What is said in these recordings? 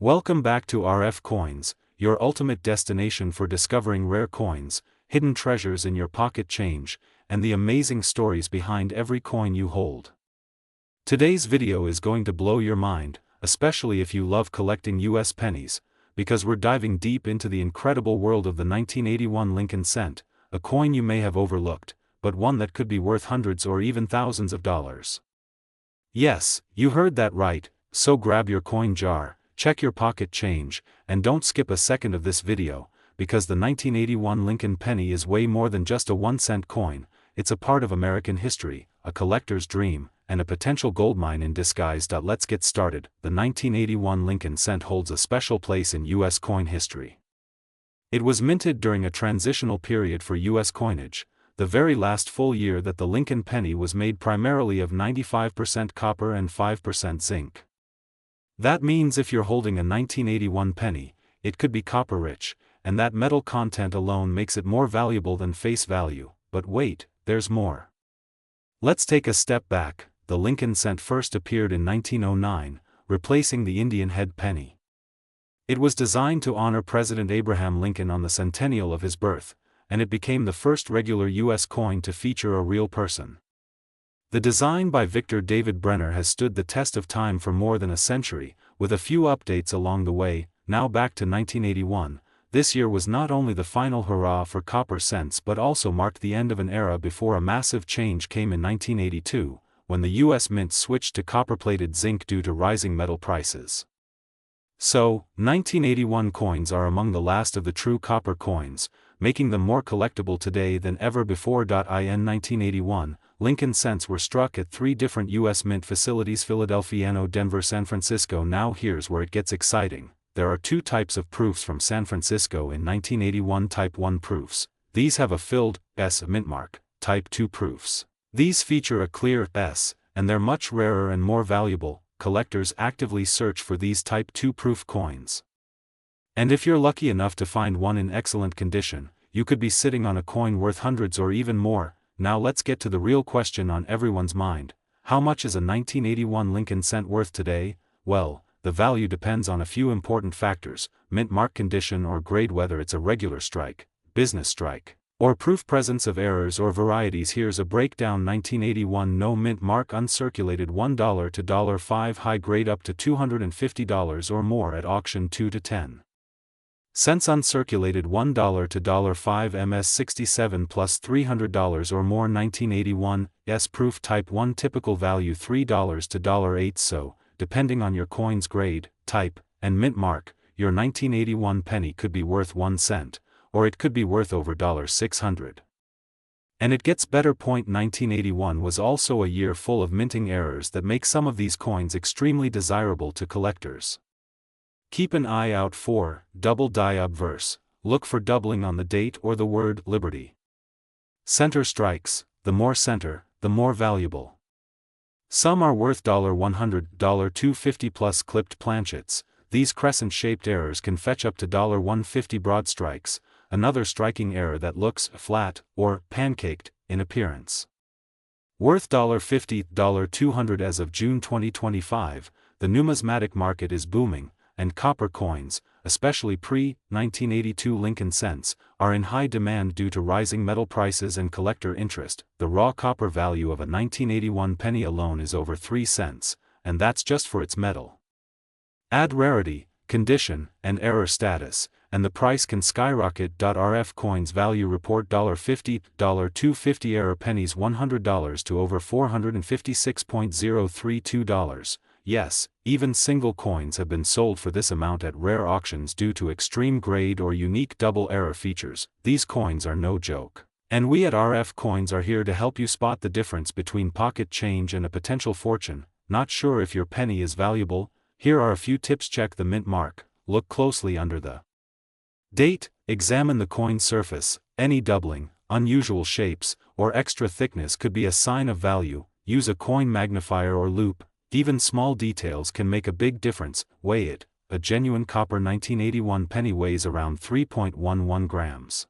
Welcome back to RF Coins, your ultimate destination for discovering rare coins, hidden treasures in your pocket change, and the amazing stories behind every coin you hold. Today's video is going to blow your mind, especially if you love collecting US pennies, because we're diving deep into the incredible world of the 1981 Lincoln cent, a coin you may have overlooked, but one that could be worth hundreds or even thousands of dollars. Yes, you heard that right, so grab your coin jar, check your pocket change, and don't skip a second of this video, because the 1981 Lincoln penny is way more than just a 1-cent coin. It's a part of American history, a collector's dream, and a potential goldmine in disguise. Let's get started. The 1981 Lincoln cent holds a special place in U.S. coin history. It was minted during a transitional period for U.S. coinage, the very last full year that the Lincoln penny was made primarily of 95% copper and 5% zinc. That means if you're holding a 1981 penny, it could be copper-rich, and that metal content alone makes it more valuable than face value. But wait, there's more. Let's take a step back. The Lincoln cent first appeared in 1909, replacing the Indian head penny. It was designed to honor President Abraham Lincoln on the centennial of his birth, and it became the first regular U.S. coin to feature a real person. The design by Victor David Brenner has stood the test of time for more than a century, with a few updates along the way. Now back to 1981, this year was not only the final hurrah for copper cents but also marked the end of an era before a massive change came in 1982, when the U.S. Mint switched to copper-plated zinc due to rising metal prices. So, 1981 coins are among the last of the true copper coins, making them more collectible today than ever before. In 1981, Lincoln cents were struck at 3 different U.S. Mint facilities: Philadelphia, Denver, San Francisco. Now here's where it gets exciting. There are 2 types of proofs from San Francisco in 1981. Type 1 proofs. These have a filled S mint mark. Type 2 proofs. These feature a clear S, and they're much rarer and more valuable. Collectors actively search for these Type 2 proof coins. And if you're lucky enough to find one in excellent condition, you could be sitting on a coin worth hundreds or even more. Now let's get to the real question on everyone's mind. How much is a 1981 Lincoln cent worth today? Well, the value depends on a few important factors: mint mark condition or grade, whether it's a regular strike, business strike, or proof, presence of errors or varieties. Here's a breakdown. 1981 no mint mark, uncirculated $1 to $5, high grade up to $250 or more at auction 2 to 10 cents, uncirculated $1 to $5, MS 67 plus $300 or more. 1981 S proof, type 1, typical value $3 to $8. So, depending on your coin's grade, type, and mint mark, your 1981 penny could be worth 1 cent, or it could be worth over $600. And it gets better. 1981 was also a year full of minting errors that make some of these coins extremely desirable to collectors. Keep an eye out for double die obverse. Look for doubling on the date or the word liberty. Center strikes. The more center, the more valuable. Some are worth $100, $250 plus. Clipped planchets. These crescent-shaped errors can fetch up to $150. Broad strikes, another striking error that looks flat or pancaked in appearance. Worth $50, $200. As of June 2025, the numismatic market is booming, and copper coins, especially pre-1982 Lincoln cents, are in high demand due to rising metal prices and collector interest. The raw copper value of a 1981 penny alone is over 3 cents, and that's just for its metal. Add rarity, condition, and error status, and the price can skyrocket. RF Coins Value Report: $50, $250 error pennies $100 to over $456.032. Yes, even single coins have been sold for this amount at rare auctions due to extreme grade or unique double error features. These coins are no joke. And we at RF Coins are here to help you spot the difference between pocket change and a potential fortune. Not sure if your penny is valuable? Here are a few tips. Check the mint mark. Look closely under the date. Examine the coin surface. Any doubling, unusual shapes, or extra thickness could be a sign of value. Use a coin magnifier or loupe. Even small details can make a big difference. Weigh it. A genuine copper 1981 penny weighs around 3.11 grams.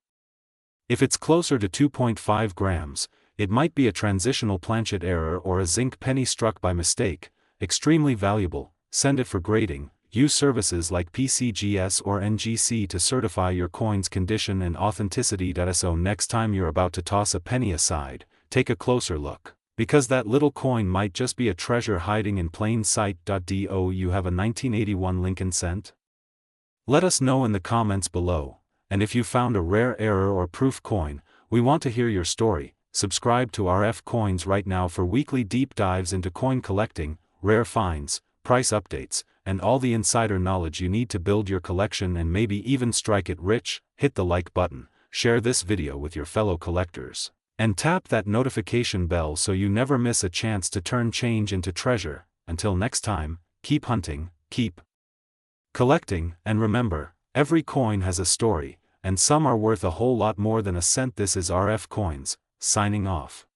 If it's closer to 2.5 grams, it might be a transitional planchet error or a zinc penny struck by mistake. Extremely valuable. Send it for grading. use services like PCGS or NGC to certify your coin's condition and authenticity. So next time you're about to toss a penny aside, take a closer look, because that little coin might just be a treasure hiding in plain sight. Do you have a 1981 Lincoln cent? Let us know in the comments below, and if you found a rare error or proof coin, we want to hear your story. Subscribe to RF Coins right now for weekly deep dives into coin collecting, rare finds, price updates, and all the insider knowledge you need to build your collection and maybe even strike it rich. Hit the like button, share this video with your fellow collectors, and tap that notification bell so you never miss a chance to turn change into treasure. Until next time, keep hunting, keep collecting, and remember, every coin has a story, and some are worth a whole lot more than a cent. This is RF Coins, signing off.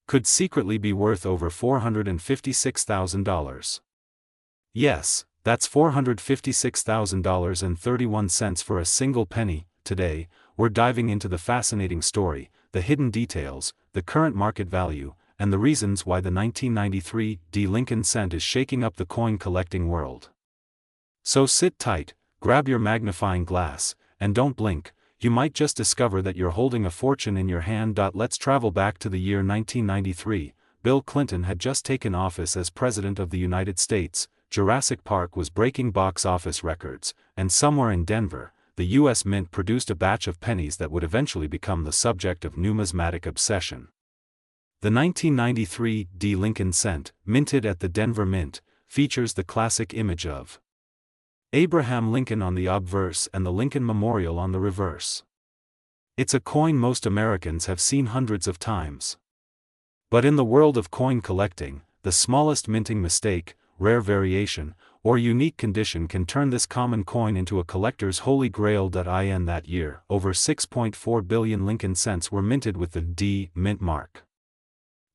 Could secretly be worth over $456,000. Yes, that's $456,031 for a single penny. Today, we're diving into the fascinating story, the hidden details, the current market value, and the reasons why the 1993 Lincoln cent is shaking up the coin collecting world. So sit tight, grab your magnifying glass, and don't blink. You might just discover that you're holding a fortune in your hand. Let's travel back to the year 1993. Bill Clinton had just taken office as President of the United States. Jurassic Park was breaking box office records, and somewhere in Denver, the U.S. Mint produced a batch of pennies that would eventually become the subject of numismatic obsession. The 1993 Lincoln cent, minted at the Denver Mint, features the classic image of Abraham Lincoln on the obverse and the Lincoln Memorial on the reverse. It's a coin most Americans have seen hundreds of times. But in the world of coin collecting, the smallest minting mistake, rare variation, or unique condition can turn this common coin into a collector's holy grail. In that year, over 6.4 billion Lincoln cents were minted with the D mint mark.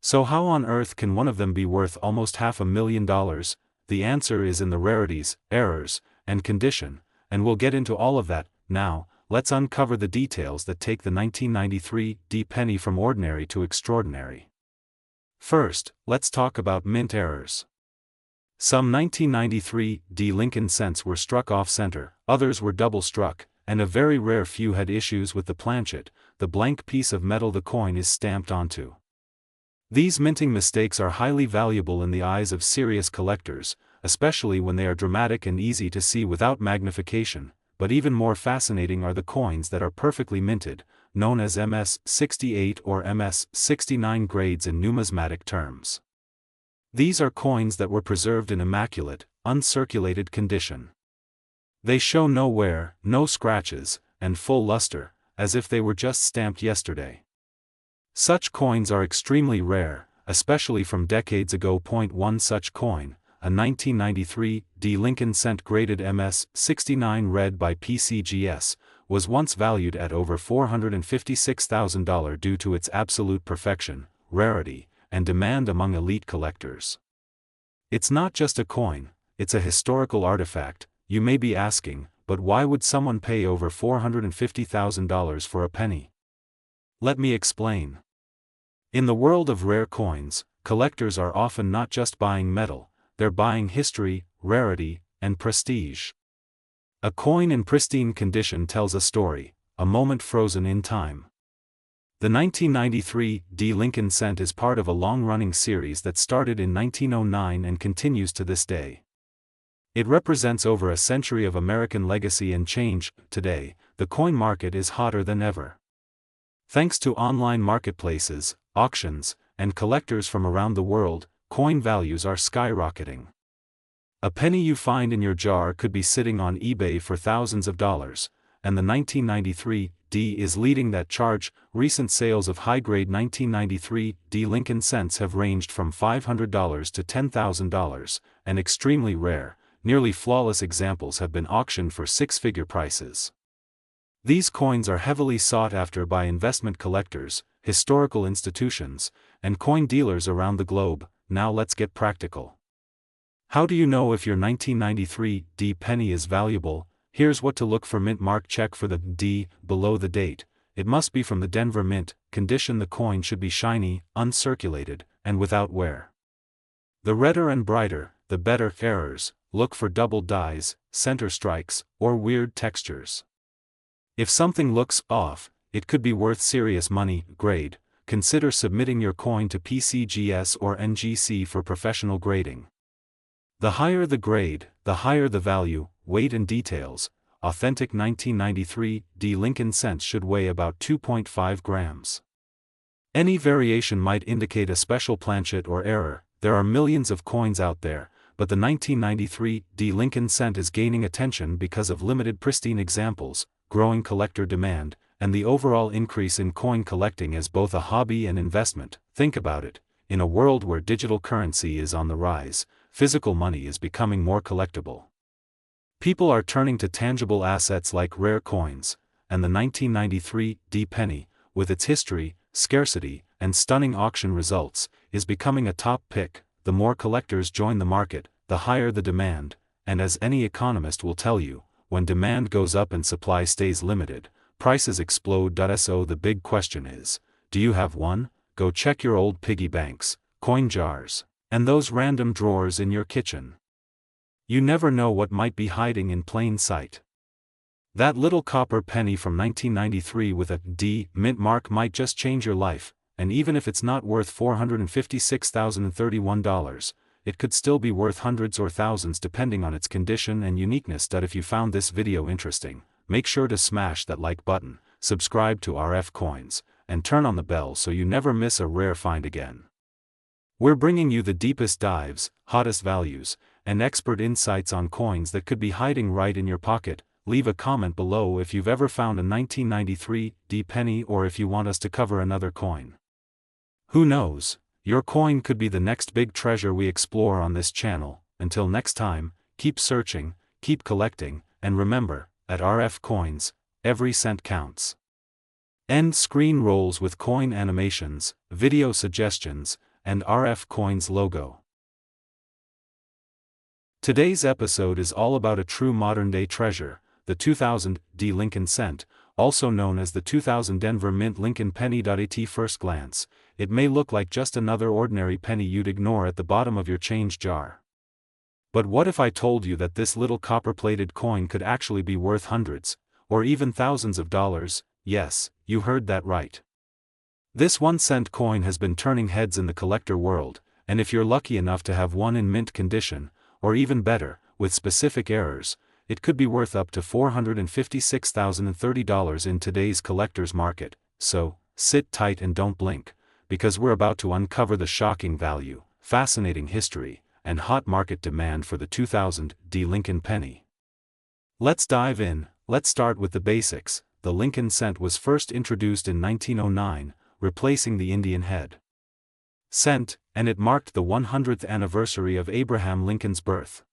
So how on earth can one of them be worth almost $500,000? The answer is in the rarities, errors, and condition, and we'll get into all of that. Now, let's uncover the details that take the 1993 penny from ordinary to extraordinary. First, let's talk about mint errors. Some 1993 Lincoln cents were struck off-center, others were double-struck, and a very rare few had issues with the planchet, the blank piece of metal the coin is stamped onto. These minting mistakes are highly valuable in the eyes of serious collectors, especially when they are dramatic and easy to see without magnification, but even more fascinating are the coins that are perfectly minted, known as MS-68 or MS-69 grades in numismatic terms. These are coins that were preserved in immaculate, uncirculated condition. They show no wear, no scratches, and full luster, as if they were just stamped yesterday. Such coins are extremely rare, especially from decades ago. One such coin, a 1993 Lincoln cent graded MS-69 read by PCGS, was once valued at over $456,000 due to its absolute perfection, rarity, and demand among elite collectors. It's not just a coin, it's a historical artifact. You may be asking, but why would someone pay over $450,000 for a penny? Let me explain. In the world of rare coins, collectors are often not just buying metal, they're buying history, rarity, and prestige. A coin in pristine condition tells a story, a moment frozen in time. The 1993 Lincoln cent is part of a long-running series that started in 1909 and continues to this day. It represents over a century of American legacy and change. Today, the coin market is hotter than ever. Thanks to online marketplaces, auctions, and collectors from around the world, coin values are skyrocketing. A penny you find in your jar could be sitting on eBay for thousands of dollars, and the 1993 is leading that charge. Recent sales of high-grade 1993 Lincoln cents have ranged from $500 to $10,000, and extremely rare, nearly flawless examples have been auctioned for six-figure prices. These coins are heavily sought after by investment collectors, historical institutions, and coin dealers around the globe. Now let's get practical. How do you know if your 1993 penny is valuable? Here's what to look for: mint mark. Check for the D below the date. It must be from the Denver Mint. Condition: the coin should be shiny, uncirculated, and without wear. The redder and brighter, the better. Errors: look for double dies, center strikes, or weird textures. If something looks off, it could be worth serious money. Grade: consider submitting your coin to PCGS or NGC for professional grading. The higher the grade, the higher the value. Weight and details: authentic 1993 D Lincoln cents should weigh about 2.5 grams. Any variation might indicate a special planchet or error. There are millions of coins out there, but the 1993 D Lincoln cent is gaining attention because of limited pristine examples, growing collector demand, and the overall increase in coin collecting as both a hobby and investment. Think about it: in a world where digital currency is on the rise, physical money is becoming more collectible. People are turning to tangible assets like rare coins, and the 1993 D penny, with its history, scarcity, and stunning auction results, is becoming a top pick. The more collectors join the market, the higher the demand, and as any economist will tell you, when demand goes up and supply stays limited, prices explode. So the big question is, do you have one? Go check your old piggy banks, coin jars, and those random drawers in your kitchen. You never know what might be hiding in plain sight. That little copper penny from 1993 with a D mint mark might just change your life, and even if it's not worth $456,031, it could still be worth hundreds or thousands depending on its condition and uniqueness. If you found this video interesting, make sure to smash that like button, subscribe to RF Coins, and turn on the bell so you never miss a rare find again. We're bringing you the deepest dives, hottest values, and expert insights on coins that could be hiding right in your pocket. Leave a comment below if you've ever found a 1993 D penny or if you want us to cover another coin. Who knows, your coin could be the next big treasure we explore on this channel. Until next time, keep searching, keep collecting, and remember, at RF Coins, every cent counts. End screen rolls with coin animations, video suggestions, and RF Coins logo. Today's episode is all about a true modern-day treasure, the 2000 D Lincoln cent, also known as the 2000 Denver Mint Lincoln penny. At first glance, it may look like just another ordinary penny you'd ignore at the bottom of your change jar. But what if I told you that this little copper-plated coin could actually be worth hundreds, or even thousands of dollars? Yes, you heard that right. This 1-cent coin has been turning heads in the collector world, and if you're lucky enough to have one in mint condition, or even better, with specific errors, it could be worth up to $456,030 in today's collector's market. So, sit tight and don't blink, because we're about to uncover the shocking value, fascinating history, and hot market demand for the 2000 D Lincoln penny. Let's dive in. Let's start with the basics. The Lincoln cent was first introduced in 1909, replacing the Indian head cent, and it marked the 100th anniversary of Abraham Lincoln's birth.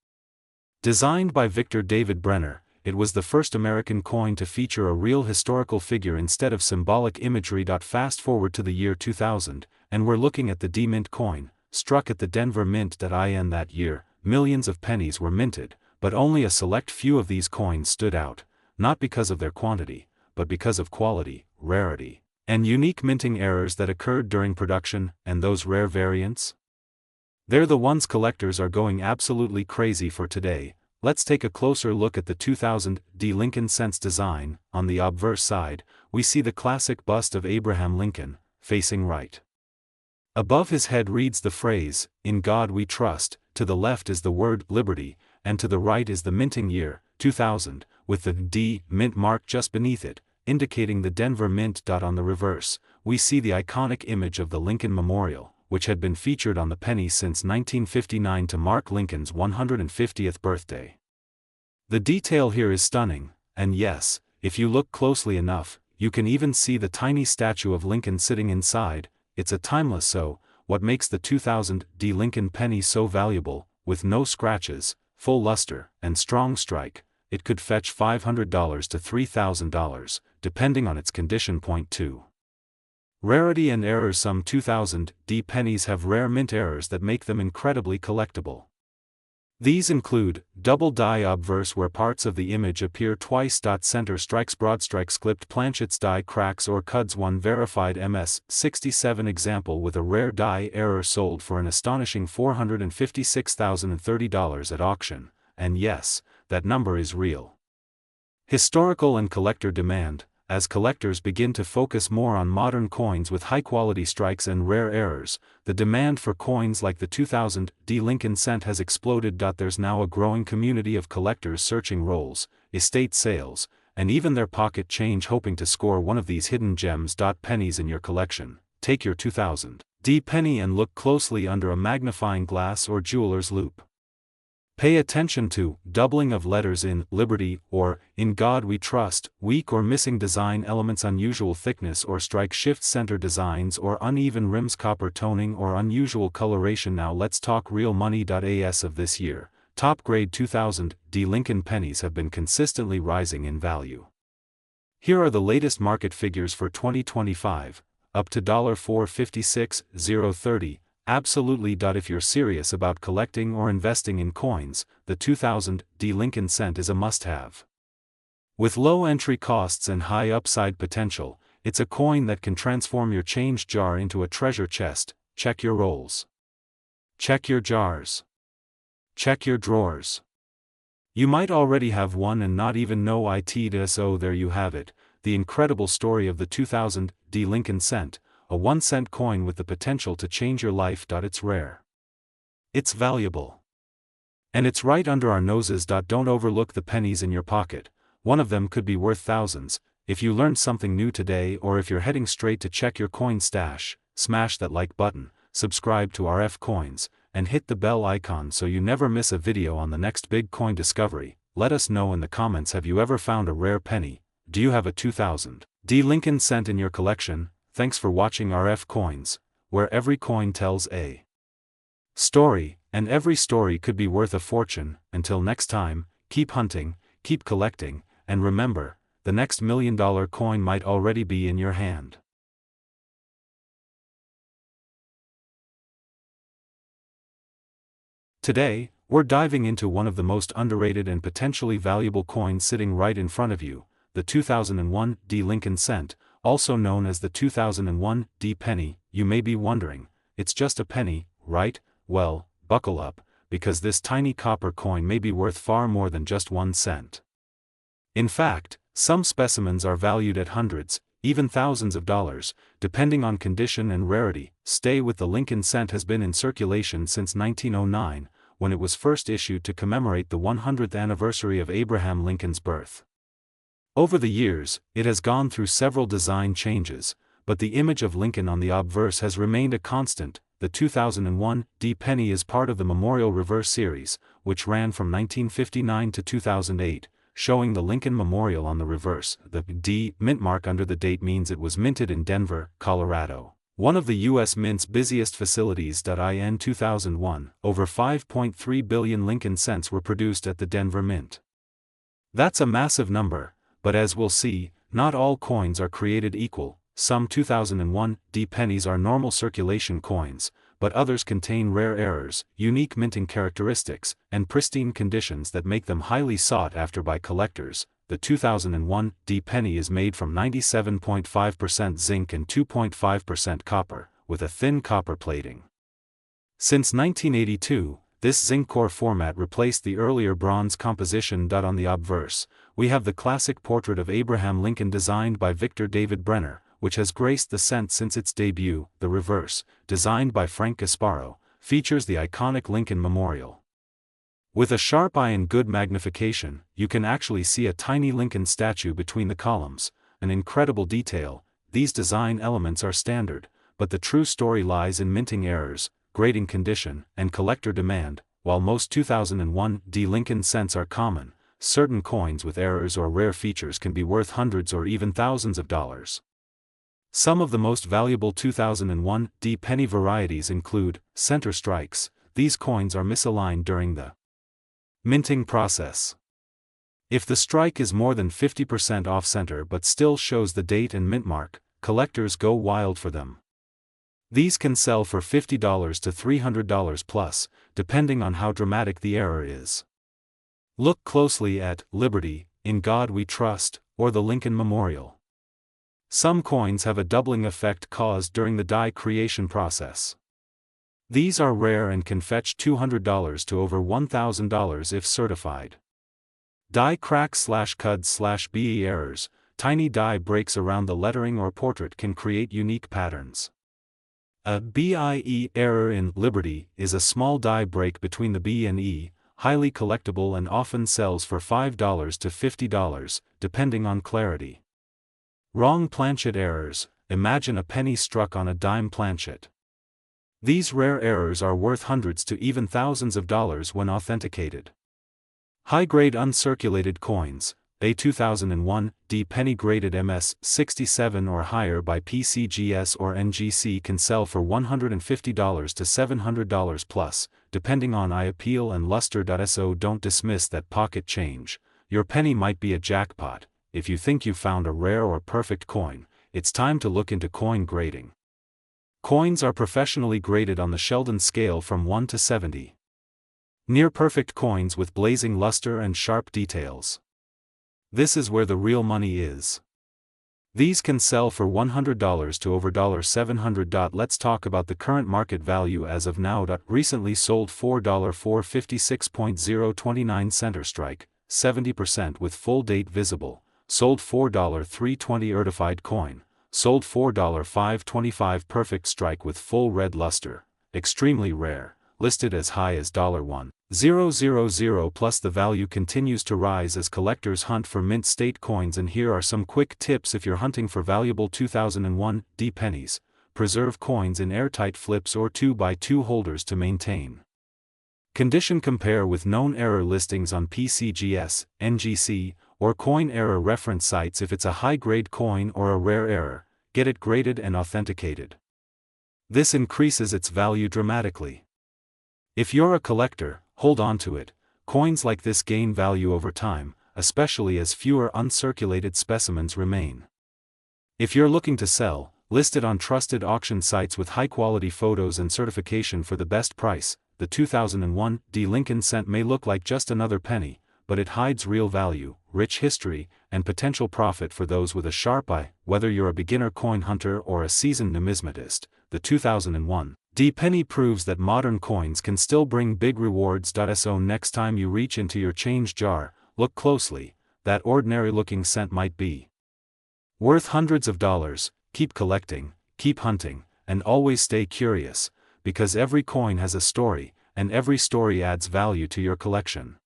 Designed by Victor David Brenner, it was the first American coin to feature a real historical figure instead of symbolic imagery. Fast forward to the year 2000, and we're looking at the D Mint coin, struck at the Denver Mint. In that year, millions of pennies were minted, but only a select few of these coins stood out, not because of their quantity, but because of quality, rarity, and unique minting errors that occurred during production. And those rare variants? They're the ones collectors are going absolutely crazy for today. Let's take a closer look at the 2000 D Lincoln cent's design. On the obverse side, we see the classic bust of Abraham Lincoln, facing right. Above his head reads the phrase, "In God We Trust," to the left is the word "Liberty," and to the right is the minting year, 2000, with the D Mint mark just beneath it, indicating the Denver Mint. On the reverse, we see the iconic image of the Lincoln Memorial, which had been featured on the penny since 1959 to mark Lincoln's 150th birthday. The detail here is stunning, and yes, if you look closely enough, you can even see the tiny statue of Lincoln sitting inside. It's a timeless. So, what makes the 2000 D Lincoln penny so valuable? With no scratches, full luster, and strong strike, it could fetch $500 to $3,000, depending on its condition. Point 2. Rarity and errors. Some 2000 D pennies have rare mint errors that make them incredibly collectible. These include double die obverse, where parts of the image appear twice. Center strikes, broad strikes, clipped planchets, die cracks or cuds. One verified MS-67 example with a rare die error sold for an astonishing $456,030 at auction, and yes, that number is real. Historical and collector demand. As collectors begin to focus more on modern coins with high-quality strikes and rare errors, the demand for coins like the 2000 Lincoln cent has exploded. There's now a growing community of collectors searching rolls, estate sales, and even their pocket change hoping to score one of these hidden gems. Pennies in your collection. Take your 2000 penny and look closely under a magnifying glass or jeweler's loupe. Pay attention to doubling of letters in Liberty or In God We Trust, weak or missing design elements, unusual thickness or strike shift center designs or uneven rims, copper toning or unusual coloration. Now let's talk real money. As of this year, top grade 2000 Lincoln pennies have been consistently rising in value. Here are the latest market figures for 2025, up to $456,030. Absolutely. If you're serious about collecting or investing in coins, the 2000 Lincoln cent is a must-have. With low entry costs and high upside potential, it's a coin that can transform your change jar into a treasure chest. Check your rolls. Check your jars. Check your drawers. You might already have one and not even know it. So there you have it, the incredible story of the 2000 Lincoln cent. A 1-cent coin with the potential to change your life. It's rare. It's valuable. And it's right under our noses. Don't overlook the pennies in your pocket. One of them could be worth thousands. If you learned something new today, or if you're heading straight to check your coin stash, smash that like button, subscribe to RF Coins, and hit the bell icon so you never miss a video on the next big coin discovery. Let us know in the comments, have you ever found a rare penny? Do you have a 2000 Lincoln cent in your collection? Thanks for watching RF Coins, where every coin tells a story, and every story could be worth a fortune. Until next time, keep hunting, keep collecting, and remember, the next $1 million coin might already be in your hand. Today, we're diving into one of the most underrated and potentially valuable coins sitting right in front of you, the 2001 Lincoln cent, also known as the 2001 penny. You may be wondering, it's just a penny, right? Well, buckle up, because this tiny copper coin may be worth far more than just 1 cent. In fact, some specimens are valued at hundreds, even thousands of dollars, depending on condition and rarity. Stay with the Lincoln cent has been in circulation since 1909, when it was first issued to commemorate the 100th anniversary of Abraham Lincoln's birth. Over the years, it has gone through several design changes, but the image of Lincoln on the obverse has remained a constant. The 2001 penny is part of the Memorial Reverse series, which ran from 1959 to 2008, showing the Lincoln Memorial on the reverse. The D mint mark under the date means it was minted in Denver, Colorado, one of the U.S. Mint's busiest facilities. In 2001, over 5.3 billion Lincoln cents were produced at the Denver Mint. That's a massive number. But as we'll see, not all coins are created equal. Some 2001 pennies are normal circulation coins, but others contain rare errors, unique minting characteristics, and pristine conditions that make them highly sought after by collectors. The 2001 penny is made from 97.5% zinc and 2.5% copper, with a thin copper plating. Since 1982, this zinc core format replaced the earlier bronze composition. On the obverse, we have the classic portrait of Abraham Lincoln designed by Victor David Brenner, which has graced the cent since its debut. The reverse, designed by Frank Gasparo, features the iconic Lincoln Memorial. With a sharp eye and good magnification, you can actually see a tiny Lincoln statue between the columns, an incredible detail. These design elements are standard, but the true story lies in minting errors, grading condition, and collector demand. While most 2001 Lincoln cents are common, certain coins with errors or rare features can be worth hundreds or even thousands of dollars. Some of the most valuable 2001 penny varieties include center strikes. These coins are misaligned during the minting process. If the strike is more than 50% off-center but still shows the date and mint mark, collectors go wild for them. These can sell for $50 to $300 plus, depending on how dramatic the error is. Look closely at Liberty, In God We Trust, or the Lincoln Memorial. Some coins have a doubling effect caused during the die creation process. These are rare and can fetch $200 to over $1,000 if certified. Die cracks/cuds/BE errors. Tiny die breaks around the lettering or portrait can create unique patterns. A BIE error in Liberty is a small die break between the B and E, highly collectible and often sells for $5 to $50, depending on clarity. Wrong planchet errors. Imagine a penny struck on a dime planchet. These rare errors are worth hundreds to even thousands of dollars when authenticated. High-grade uncirculated coins. A 2001 D penny graded MS 67 or higher by PCGS or NGC can sell for $150 to $700 plus, depending on eye appeal and luster. So don't dismiss that pocket change. Your penny might be a jackpot. If you think you found a rare or perfect coin, it's time to look into coin grading. Coins are professionally graded on the Sheldon scale from 1 to 70. Near-perfect coins with blazing luster and sharp details. This is where the real money is. These can sell for $100 to over $700. Let's talk about the current market value as of now. Recently sold $4.456.029 center strike, 70% with full date visible, sold $4.320 certified coin, sold $4.525 perfect strike with full red luster, extremely rare, listed as high as $1,000 plus. The value continues to rise as collectors hunt for mint state coins, and here are some quick tips if you're hunting for valuable 2001 D pennies. Preserve coins in airtight flips or 2x2 holders to maintain condition. Compare with known error listings on PCGS, NGC, or coin error reference sites. If it's a high-grade coin or a rare error, get it graded and authenticated. This increases its value dramatically. If you're a collector, hold on to it. Coins like this gain value over time, especially as fewer uncirculated specimens remain. If you're looking to sell, list it on trusted auction sites with high-quality photos and certification for the best price. The 2001 D Lincoln cent may look like just another penny, but it hides real value, rich history, and potential profit for those with a sharp eye. Whether you're a beginner coin hunter or a seasoned numismatist, the 2001 D penny proves that modern coins can still bring big rewards. So next time you reach into your change jar, look closely. That ordinary-looking cent might be worth hundreds of dollars. Keep collecting, keep hunting, and always stay curious, because every coin has a story, and every story adds value to your collection.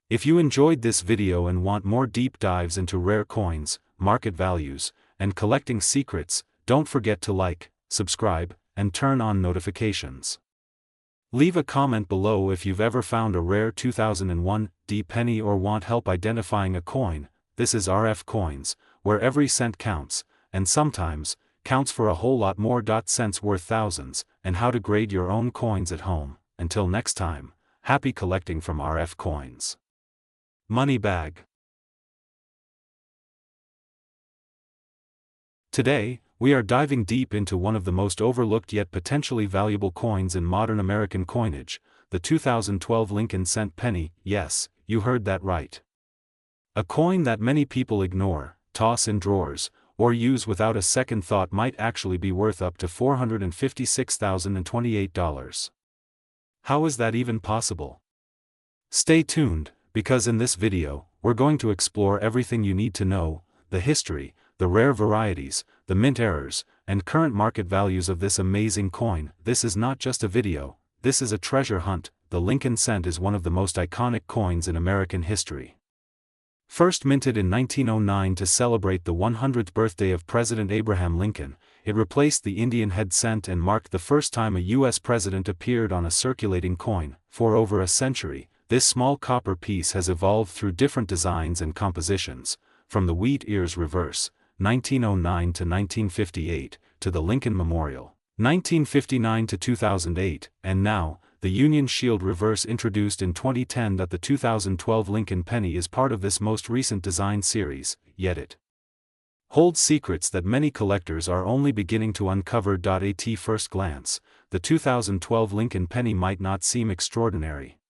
If you enjoyed this video and want more deep dives into rare coins, market values, and collecting secrets, don't forget to like, subscribe, and turn on notifications. Leave a comment below if you've ever found a rare 2001 D penny or want help identifying a coin. This is RF Coins, where every cent counts, and sometimes counts for a whole lot more. Cents worth thousands, and how to grade your own coins at home. Until next time, happy collecting from RF Coins. Money bag. Today, we are diving deep into one of the most overlooked yet potentially valuable coins in modern American coinage, the 2012 Lincoln cent penny. Yes, you heard that right. A coin that many people ignore, toss in drawers, or use without a second thought might actually be worth up to $456,028. How is that even possible? Stay tuned, because in this video, we're going to explore everything you need to know: the history, the rare varieties, the mint errors, and current market values of this amazing coin. This is not just a video, this is a treasure hunt. The Lincoln cent is one of the most iconic coins in American history. First minted in 1909 to celebrate the 100th birthday of President Abraham Lincoln, it replaced the Indian head cent and marked the first time a U.S. president appeared on a circulating coin. For over a century, this small copper piece has evolved through different designs and compositions, from the wheat ears reverse, 1909 to 1958, to the Lincoln Memorial, 1959 to 2008, and now, the Union Shield reverse introduced in 2010. The 2012 Lincoln penny is part of this most recent design series, yet it holds secrets that many collectors are only beginning to uncover. At first glance, the 2012 Lincoln penny might not seem extraordinary.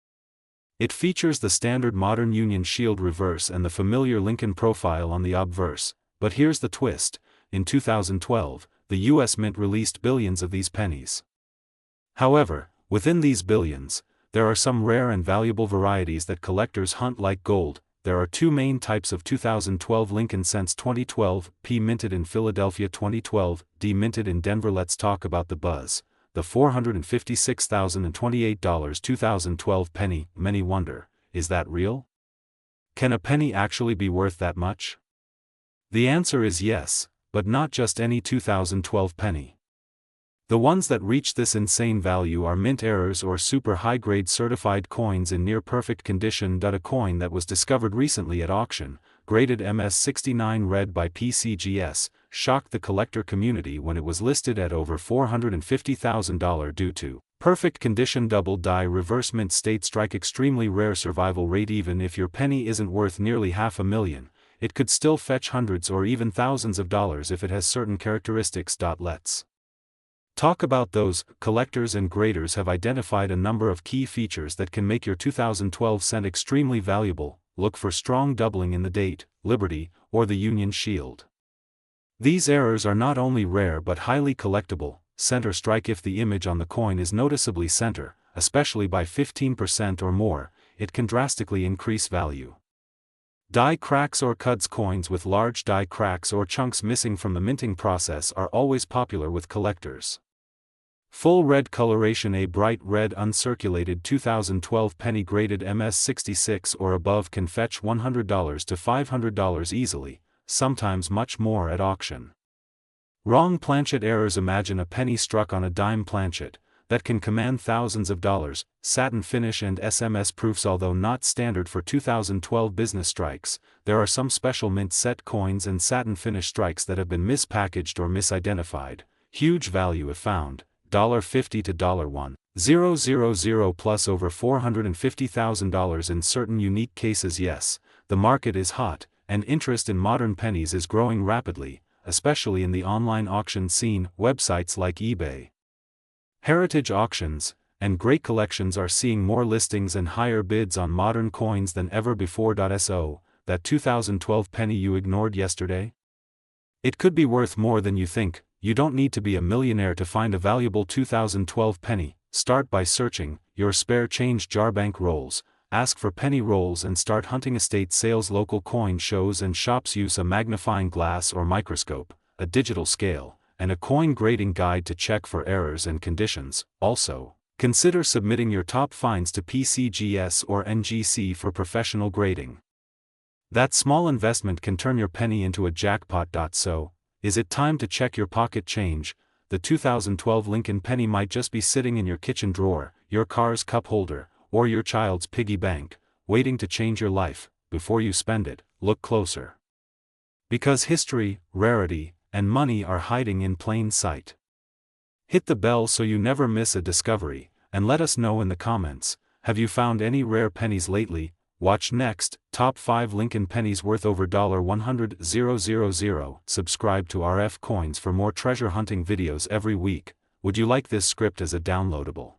It features the standard modern Union Shield reverse and the familiar Lincoln profile on the obverse, but here's the twist: in 2012, the U.S. Mint released billions of these pennies. However, within these billions, there are some rare and valuable varieties that collectors hunt like gold. There are two main types of 2012 Lincoln Cents 2012, P minted in Philadelphia 2012, D minted in Denver. Let's talk about the buzz. The $456,028 2012 penny. Many wonder, is that real? Can a penny actually be worth that much? The answer is yes, but not just any 2012 penny. The ones that reach this insane value are mint errors or super high-grade certified coins in near-perfect condition. A coin that was discovered recently at auction, graded MS69 red by PCGS, shocked the collector community when it was listed at over $450,000 due to perfect condition double die reverse mint state strike extremely rare survival rate. Even if your penny isn't worth nearly $500,000, it could still fetch hundreds or even thousands of dollars if it has certain characteristics. Let's talk about those. Collectors and graders have identified a number of key features that can make your 2012 cent extremely valuable. Look for strong doubling in the date, Liberty, or the Union Shield. These errors are not only rare but highly collectible. Center strike: if the image on the coin is noticeably center, especially by 15% or more, it can drastically increase value. Die cracks or cuds: coins with large die cracks or chunks missing from the minting process are always popular with collectors. Full red coloration: a bright red uncirculated 2012 penny graded MS66 or above can fetch $100 to $500 easily, sometimes much more at auction. Wrong planchet errors: imagine a penny struck on a dime planchet that can command thousands of dollars. Satin finish and SMS proofs: although not standard for 2012 business strikes, there are some special mint set coins and satin finish strikes that have been mispackaged or misidentified. Huge value if found. $50 to $1,000 plus over $450,000 in certain unique cases. Yes, the market is hot, and interest in modern pennies is growing rapidly, especially in the online auction scene. Websites like eBay, Heritage Auctions, and Great Collections are seeing more listings and higher bids on modern coins than ever before. So, that 2012 penny you ignored yesterday? It could be worth more than you think. You don't need to be a millionaire to find a valuable 2012 penny. Start by searching your spare change jar. Bank rolls, ask for penny rolls and start hunting. Estate sales, local coin shows and shops. Use a magnifying glass or microscope, a digital scale, and a coin grading guide to check for errors and conditions. Also, consider submitting your top finds to PCGS or NGC for professional grading. That small investment can turn your penny into a jackpot. So, is it time to check your pocket change? The 2012 Lincoln penny might just be sitting in your kitchen drawer, your car's cup holder, or your child's piggy bank, waiting to change your life. Before you spend it, look closer. Because history, rarity, and money are hiding in plain sight. Hit the bell so you never miss a discovery, and let us know in the comments, have you found any rare pennies lately? Watch next, Top 5 Lincoln Pennies Worth Over $100,000. Subscribe to RF Coins for more treasure hunting videos every week. Would you like this script as a downloadable?